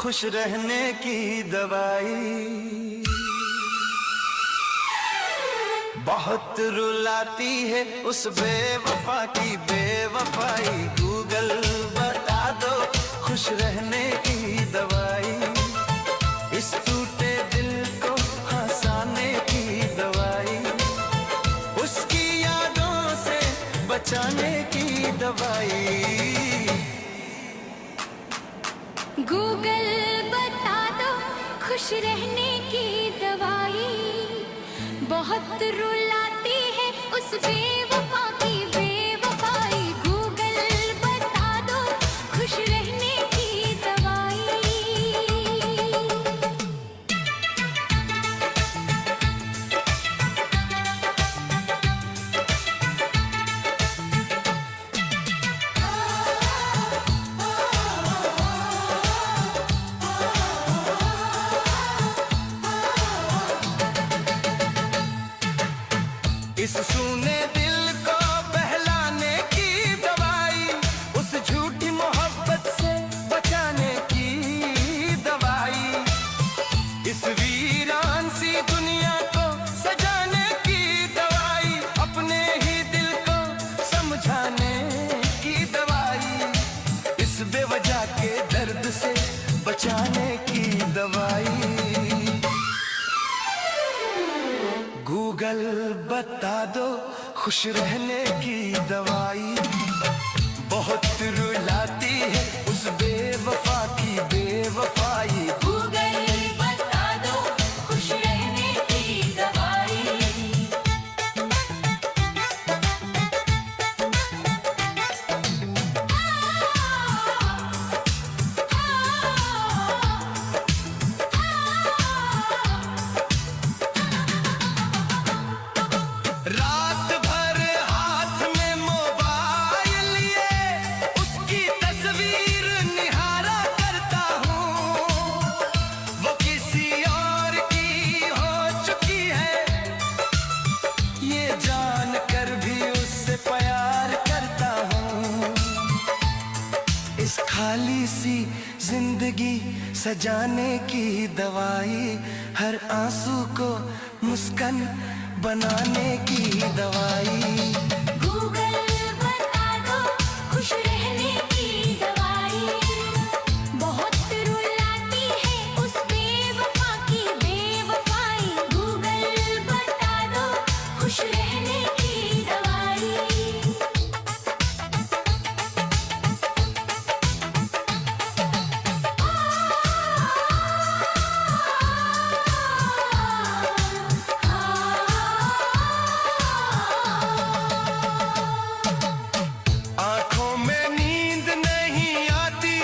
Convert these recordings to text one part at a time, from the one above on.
खुश रहने की दवाई। बहुत रुलाती है उस बेवफा की बेवफाई। गूगल बता दो खुश रहने की दवाई। इस टूटे दिल को हंसाने की दवाई। उसकी यादों से बचाने की दवाई। गूगल बता दो खुश रहने की दवाई। बहुत रुलाती है उस बेवफा की बेवफाई। गूगल बता दो खुश रहने की दवाई। इस सूने दिल को बहलाने की दवाई। उस झूठी मोहब्बत से बचाने की दवाई। इस वीरान सी दुनिया को सजाने की दवाई। अपने ही दिल को समझाने की दवाई। इस बेवजह के दर्द से बचाने की दवाई। गूगल बता दो खुश रहने की दवाई। बहुत रुलाती है उस बेवफा की बेवफाई। गूगल बता दो खुश रहने की दवाई। रात भर हाथ में मोबाइल लिए उसकी तस्वीर निहारा करता हूँ। वो किसी और की हो चुकी है ये जान कर भी उससे प्यार करता हूँ। इस खाली सी जिंदगी सजाने की दवाई। हर आंसू को मुस्कान बनाने की दवाई। गूगल बता दो खुश रहने की दवाई। बहुत रुलाती है उस बेवफा की बेवफाई। गूगल बता दो खुश रहने की दवाई। आंखों में नींद नहीं आती।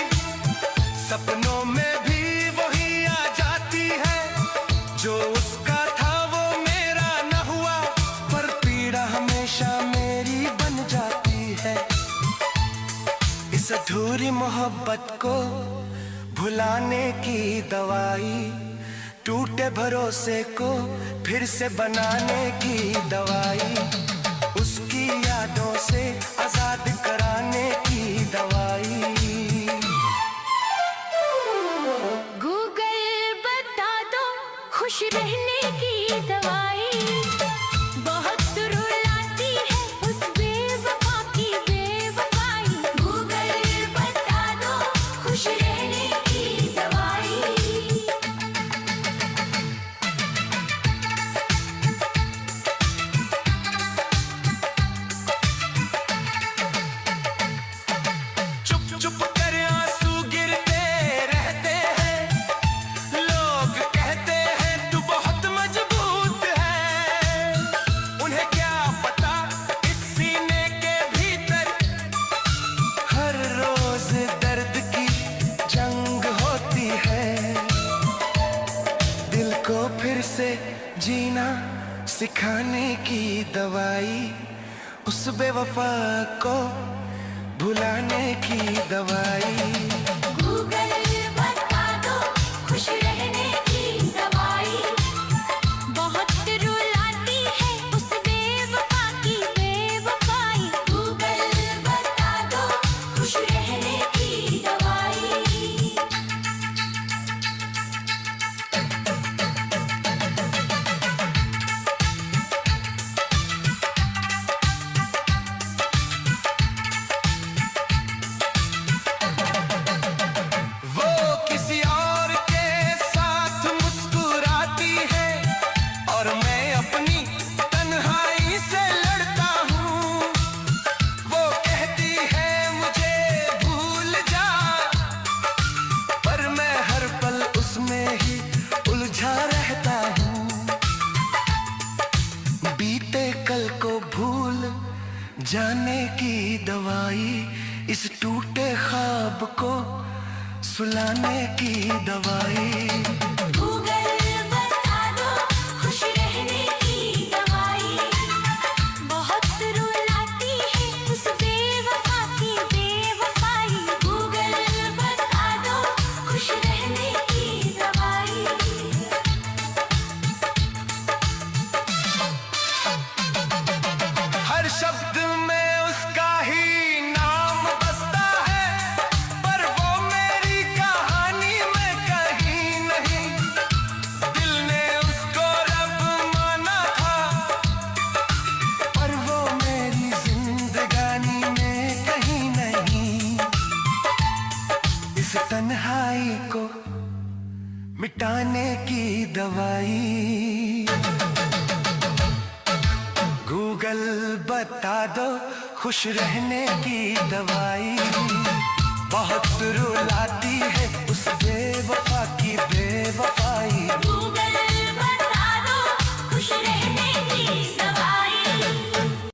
सपनों में भी वही आ जाती है। जो उसका था वो मेरा न हुआ पर पीड़ा हमेशा मेरी बन जाती है। इस अधूरी मोहब्बत को भुलाने की दवाई। टूटे भरोसे को फिर से बनाने की दवाई। उसकी यादों से आजाद कराने की दवाई। गूगल बता दो खुश रहने की दवाई। बहुत रुलाती है उस बेवफा की बेवफाई। गूगल बता दो खुश रहने की दवाई। चुप चुप कर आंसू गिरते रहते हैं। लोग कहते हैं तू बहुत मजबूत है। उन्हें क्या पता इस सीने के भीतर हर रोज दर्द की जंग होती है। दिल को फिर से जीना सिखाने की दवाई। उस बेवफा को भुलाने की दवाई। गूगल बता दो खुश रहने की दवाई। बहुत रुलाती है उस बेवफा की बेवफाई। गूगल बता दो खुश रहने की दवाई। दवाई, इस टूटे ख्वाब को सुलाने की दवाई। गूगल बता दो खुश रहने की दवाई, बहुत रुलाती है उस बेवफा की बेवफाई। गूगल बता दो खुश रहने की दवाई। हर शब्द में उसका ही नाम बसता है, पर वो मेरी कहानी में कहीं नहीं। दिल ने उसको रब माना था, पर वो मेरी जिंदगानी में कहीं नहीं। इस तन्हाई को मिटाने की दवाई। गूगल बता दो खुश रहने की दवाई, बहुत रुलाती है उस बेवफा की बेवफाई।